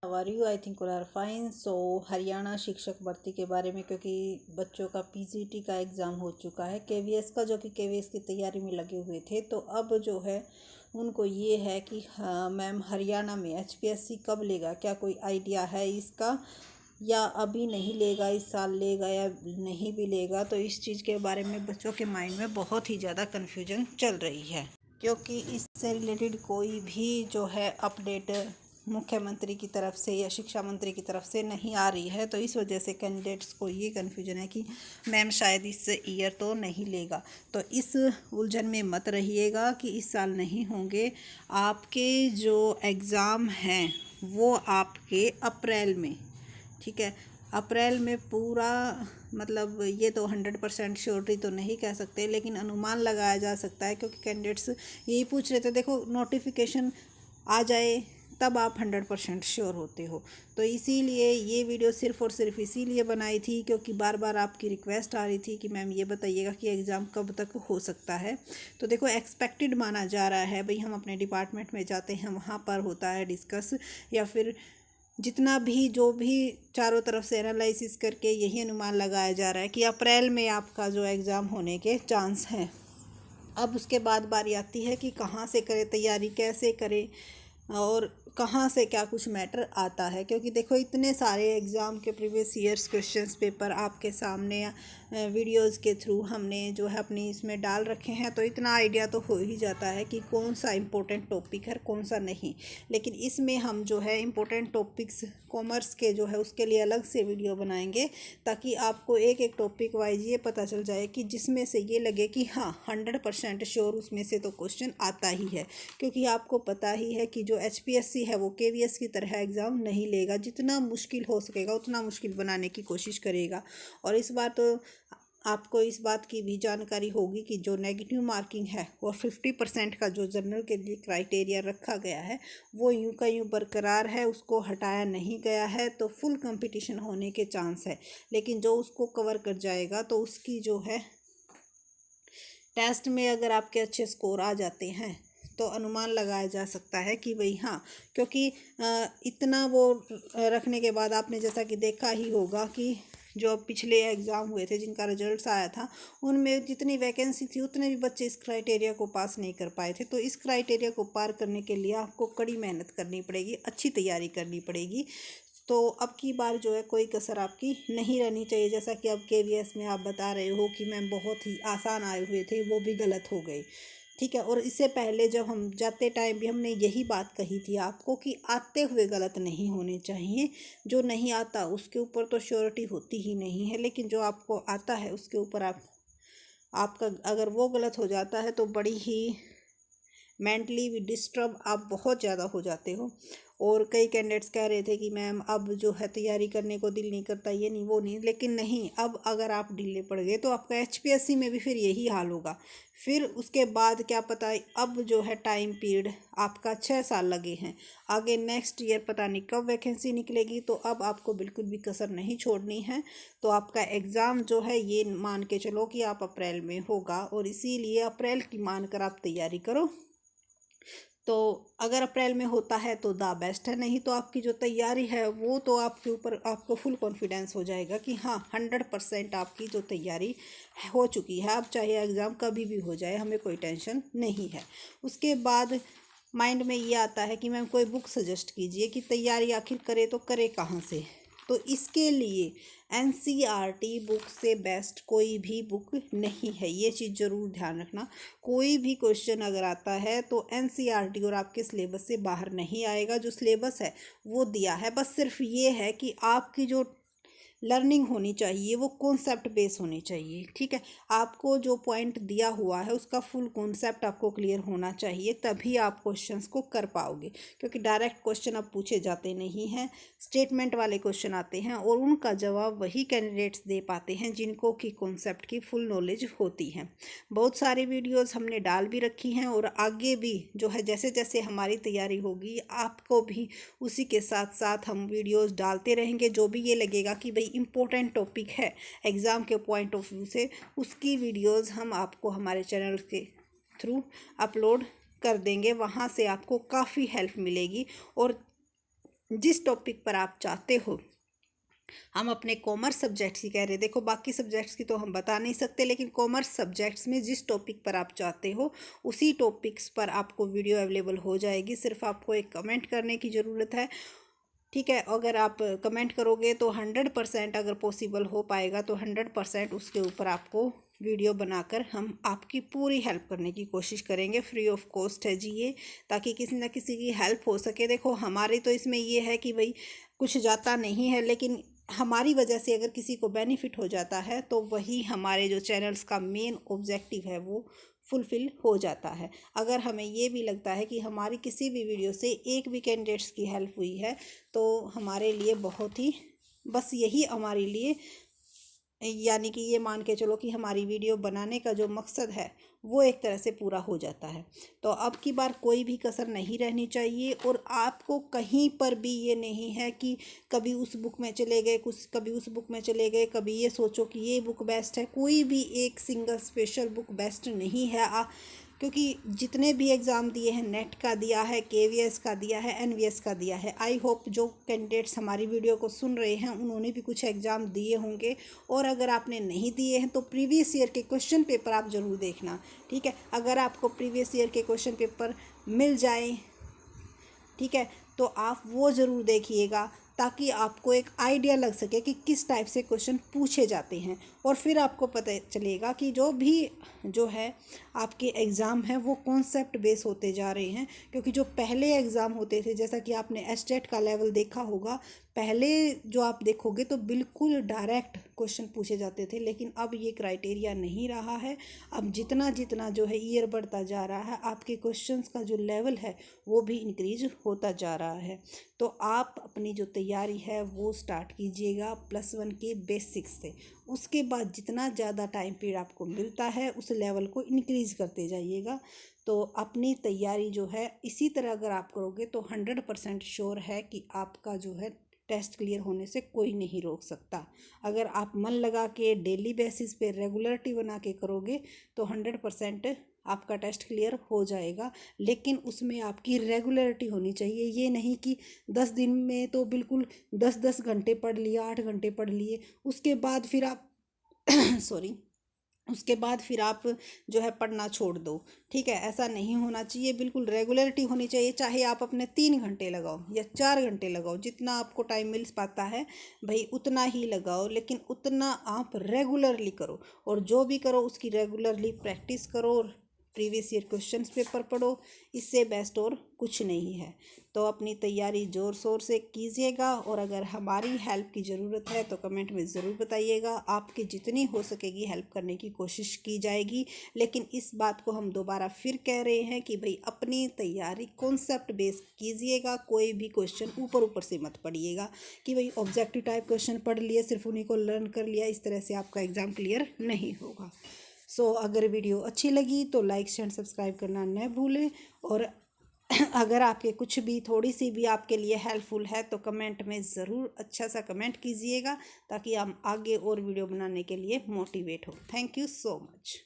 How are you? I think all are fine. So Haryana शिक्षक भर्ती के बारे में, क्योंकि बच्चों का पीजीटी का एग्ज़ाम हो चुका है, केवीएस का, जो कि केवीएस की तैयारी में लगे हुए थे, तो अब जो है उनको ये है कि हाँ मैम, हरियाणा में एचपीएससी कब लेगा? क्या कोई आइडिया है इसका, या अभी नहीं लेगा, इस साल लेगा या नहीं भी लेगा? तो इस चीज़ के बारे में बच्चों के माइंड में बहुत ही ज़्यादा कन्फ्यूजन चल रही है, क्योंकि इससे रिलेटेड कोई भी जो है अपडेट मुख्यमंत्री की तरफ से या शिक्षा मंत्री की तरफ से नहीं आ रही है। तो इस वजह से कैंडिडेट्स को ये कन्फ्यूजन है कि मैम शायद इस ईयर तो नहीं लेगा। तो इस उलझन में मत रहिएगा कि इस साल नहीं होंगे। आपके जो एग्ज़ाम हैं वो आपके अप्रैल में, ठीक है, अप्रैल में पूरा, मतलब ये तो 100% श्योरिटी तो नहीं कह सकते, लेकिन अनुमान लगाया जा सकता है, क्योंकि कैंडिडेट्स यही पूछ रहे थे। देखो, नोटिफिकेशन आ जाए तब आप 100% श्योर होते हो। तो इसीलिए ये वीडियो सिर्फ़ और सिर्फ इसीलिए बनाई थी, क्योंकि बार बार आपकी रिक्वेस्ट आ रही थी कि मैम ये बताइएगा कि एग्ज़ाम कब तक हो सकता है। तो देखो, एक्सपेक्टेड माना जा रहा है भाई। हम अपने डिपार्टमेंट में जाते हैं, वहाँ पर होता है डिस्कस, या फिर जितना भी जो भी चारों तरफ से एनालिसिस करके यही अनुमान लगाया जा रहा है कि अप्रैल में आपका जो एग्ज़ाम होने के चांस हैं। अब उसके बाद बारी आती है कि कहाँ से करें तैयारी, कैसे करें, और कहाँ से क्या कुछ मैटर आता है। क्योंकि देखो, इतने सारे एग्ज़ाम के प्रीवियस ईयर्स क्वेश्चंस पेपर आपके सामने वीडियोस के थ्रू हमने जो है अपनी इसमें डाल रखे हैं, तो इतना आइडिया तो हो ही जाता है कि कौन सा इम्पोर्टेंट टॉपिक है, कौन सा नहीं। लेकिन इसमें हम जो है इम्पोर्टेंट टॉपिक्स कॉमर्स के जो है उसके लिए अलग से वीडियो बनाएंगे, ताकि आपको एक एक टॉपिक वाइज ये पता चल जाए कि जिसमें से ये लगे कि हाँ 100% श्योर उसमें से तो क्वेश्चन आता ही है। क्योंकि आपको पता ही है कि जो एचपीएससी है वो केवीएस की तरह एग्ज़ाम नहीं लेगा। जितना मुश्किल हो सकेगा उतना मुश्किल बनाने की कोशिश करेगा। और इस बार तो आपको इस बात की भी जानकारी होगी कि जो नेगेटिव मार्किंग है और 50% का जो जनरल के लिए क्राइटेरिया रखा गया है वो यूं का यूं बरकरार है, उसको हटाया नहीं गया है। तो फुल कंपटीशन होने के चांस है, लेकिन जो उसको कवर कर जाएगा तो उसकी जो है टेस्ट में अगर आपके अच्छे स्कोर आ जाते हैं तो अनुमान लगाया जा सकता है कि भाई हाँ। क्योंकि इतना वो रखने के बाद आपने जैसा कि देखा ही होगा कि जो पिछले एग्ज़ाम हुए थे जिनका रिजल्ट्स आया था, उनमें जितनी वैकेंसी थी उतने भी बच्चे इस क्राइटेरिया को पास नहीं कर पाए थे। तो इस क्राइटेरिया को पार करने के लिए आपको कड़ी मेहनत करनी पड़ेगी, अच्छी तैयारी करनी पड़ेगी। तो अब की बार जो है कोई कसर आपकी नहीं रहनी चाहिए। जैसा कि अब केवीएस में आप बता रहे हो कि मैम बहुत ही आसान आए हुए थे, वो भी गलत हो गए, ठीक है। और इससे पहले जब हम जाते टाइम भी हमने यही बात कही थी आपको कि आते हुए गलत नहीं होने चाहिए। जो नहीं आता उसके ऊपर तो श्योरिटी होती ही नहीं है, लेकिन जो आपको आता है उसके ऊपर आपका अगर वो गलत हो जाता है तो बड़ी ही मेंटली भी डिस्टर्ब आप बहुत ज़्यादा हो जाते हो। और कई कैंडिडेट्स कह रहे थे कि मैम अब जो है तैयारी करने को दिल नहीं करता, ये नहीं वो नहीं। लेकिन नहीं, अब अगर आप ढीले पड़ गए तो आपका एचपीएससी में भी फिर यही हाल होगा। फिर उसके बाद क्या पता, अब जो है टाइम पीरियड आपका 6 साल लगे हैं, आगे नेक्स्ट ईयर पता नहीं कब वैकेंसी निकलेगी। तो अब आपको बिल्कुल भी कसर नहीं छोड़नी है। तो आपका एग्ज़ाम जो है ये मान के चलो कि आप अप्रैल में होगा, और इसीलिए अप्रैल की मान कर आप तैयारी करो। तो अगर अप्रैल में होता है तो द बेस्ट है, नहीं तो आपकी जो तैयारी है वो तो आपके ऊपर आपको फुल कॉन्फिडेंस हो जाएगा कि हाँ 100% आपकी जो तैयारी हो चुकी है। अब चाहे एग्ज़ाम कभी भी हो जाए, हमें कोई टेंशन नहीं है। उसके बाद माइंड में ये आता है कि मैम कोई बुक सजेस्ट कीजिए कि तैयारी आखिर करे तो करे कहाँ से। तो इसके लिए एनसीईआरटी बुक से बेस्ट कोई भी बुक नहीं है, ये चीज़ ज़रूर ध्यान रखना। कोई भी क्वेश्चन अगर आता है तो एनसीईआरटी और आपके सिलेबस से बाहर नहीं आएगा। जो सिलेबस है वो दिया है, बस सिर्फ ये है कि आपकी जो लर्निंग होनी चाहिए वो कॉन्सेप्ट बेस होनी चाहिए, ठीक है। आपको जो पॉइंट दिया हुआ है उसका फुल कॉन्सेप्ट आपको क्लियर होना चाहिए, तभी आप क्वेश्चंस को कर पाओगे। क्योंकि डायरेक्ट क्वेश्चन अब पूछे जाते नहीं हैं, स्टेटमेंट वाले क्वेश्चन आते हैं, और उनका जवाब वही कैंडिडेट्स दे पाते हैं जिनको कि कॉन्सेप्ट की फुल नॉलेज होती है। बहुत सारी वीडियोज़ हमने डाल भी रखी हैं, और आगे भी जो है जैसे जैसे हमारी तैयारी होगी आपको भी उसी के साथ साथ हम वीडियोज़ डालते रहेंगे। जो भी ये लगेगा कि भाई इम्पोर्टेंट टॉपिक है एग्ज़ाम के पॉइंट ऑफ व्यू से, उसकी वीडियोज़ हम आपको हमारे चैनल के थ्रू अपलोड कर देंगे। वहाँ से आपको काफ़ी हेल्प मिलेगी। और जिस टॉपिक पर आप चाहते हो, हम अपने कॉमर्स सब्जेक्ट्स की कह रहे हैं, देखो बाकी सब्जेक्ट्स की तो हम बता नहीं सकते, लेकिन कॉमर्स सब्जेक्ट्स में जिस टॉपिक पर आप चाहते हो उसी टॉपिक्स पर आपको वीडियो अवेलेबल हो जाएगी। सिर्फ आपको एक कमेंट करने की ज़रूरत है, ठीक है। अगर आप कमेंट करोगे तो 100%, अगर पॉसिबल हो पाएगा तो 100% उसके ऊपर आपको वीडियो बनाकर हम आपकी पूरी हेल्प करने की कोशिश करेंगे। फ्री ऑफ कॉस्ट है जी ये, ताकि किसी ना किसी की हेल्प हो सके। देखो हमारी तो इसमें ये है कि भाई कुछ जाता नहीं है, लेकिन हमारी वजह से अगर किसी को बेनिफिट हो जाता है तो वही हमारे जो चैनल्स का मेन ऑब्जेक्टिव है वो फुलफ़िल हो जाता है। अगर हमें ये भी लगता है कि हमारी किसी भी वीडियो से एक भी कैंडिडेट्स की हेल्प हुई है तो हमारे लिए बहुत ही, बस यही हमारे लिए, यानी कि ये मान के चलो कि हमारी वीडियो बनाने का जो मकसद है वो एक तरह से पूरा हो जाता है। तो अब की बार कोई भी कसर नहीं रहनी चाहिए, और आपको कहीं पर भी ये नहीं है कि कभी उस बुक में चले गए, कुछ कभी उस बुक में चले गए, कभी ये सोचो कि ये बुक बेस्ट है। कोई भी एक सिंगल स्पेशल बुक बेस्ट नहीं है। क्योंकि जितने भी एग्ज़ाम दिए हैं, नेट का दिया है, केवीएस का दिया है, एनवीएस का दिया है, आई होप जो कैंडिडेट्स हमारी वीडियो को सुन रहे हैं उन्होंने भी कुछ एग्ज़ाम दिए होंगे। और अगर आपने नहीं दिए हैं तो प्रीवियस ईयर के क्वेश्चन पेपर आप ज़रूर देखना, ठीक है। अगर आपको प्रीवियस ईयर के क्वेश्चन पेपर मिल जाए, ठीक है, तो आप वो ज़रूर देखिएगा, ताकि आपको एक आइडिया लग सके कि किस टाइप से क्वेश्चन पूछे जाते हैं। और फिर आपको पता चलेगा कि जो है आपके एग्ज़ाम है वो कॉन्सेप्ट बेस होते जा रहे हैं। क्योंकि जो पहले एग्ज़ाम होते थे, जैसा कि आपने एस्टेट का लेवल देखा होगा, पहले जो आप देखोगे तो बिल्कुल डायरेक्ट क्वेश्चन पूछे जाते थे, लेकिन अब ये क्राइटेरिया नहीं रहा है। अब जितना जितना जो है ईयर बढ़ता जा रहा है, आपके क्वेश्चंस का जो लेवल है वो भी इंक्रीज होता जा रहा है। तो आप अपनी जो तैयारी है वो स्टार्ट कीजिएगा +1 के बेसिक्स से। उसके बाद जितना ज़्यादा टाइम पीरियड आपको मिलता है उस लेवल को इंक्रीज़ करते जाइएगा। तो अपनी तैयारी जो है इसी तरह अगर आप करोगे तो 100% श्योर है कि आपका जो है टेस्ट क्लियर होने से कोई नहीं रोक सकता। अगर आप मन लगा के डेली बेसिस पे रेगुलरिटी बना के करोगे तो 100% आपका टेस्ट क्लियर हो जाएगा। लेकिन उसमें आपकी रेगुलरिटी होनी चाहिए। ये नहीं कि 10 दिन में तो बिल्कुल 10-10 घंटे पढ़ लिया, 8 घंटे पढ़ लिए, उसके बाद फिर आप सॉरी, उसके बाद फिर आप जो है पढ़ना छोड़ दो, ठीक है। ऐसा नहीं होना चाहिए, बिल्कुल रेगुलरिटी होनी चाहिए। चाहे आप अपने 3 घंटे लगाओ या 4 घंटे लगाओ, जितना आपको टाइम मिल पाता है भाई उतना ही लगाओ, लेकिन उतना आप रेगुलरली करो। और जो भी करो उसकी रेगुलरली प्रैक्टिस करो, प्रीवियस ईयर क्वेश्चंस पेपर पढ़ो, इससे बेस्ट और कुछ नहीं है। तो अपनी तैयारी ज़ोर शोर से कीजिएगा, और अगर हमारी हेल्प की ज़रूरत है तो कमेंट में ज़रूर बताइएगा। आपकी जितनी हो सकेगी हेल्प करने की कोशिश की जाएगी। लेकिन इस बात को हम दोबारा फिर कह रहे हैं कि भाई अपनी तैयारी कॉन्सेप्ट बेस कीजिएगा। कोई भी क्वेश्चन ऊपर ऊपर से मत पढ़िएगा कि भाई ऑब्जेक्टिव टाइप क्वेश्चन पढ़ लिए, सिर्फ उन्हीं को लर्न कर लिया, इस तरह से आपका एग्ज़ाम क्लियर नहीं होगा। अगर वीडियो अच्छी लगी तो लाइक शेयर सब्सक्राइब करना न भूलें। और अगर आपके कुछ भी थोड़ी सी भी आपके लिए हेल्पफुल है तो कमेंट में ज़रूर अच्छा सा कमेंट कीजिएगा, ताकि हम आगे और वीडियो बनाने के लिए मोटिवेट हो। Thank you so much.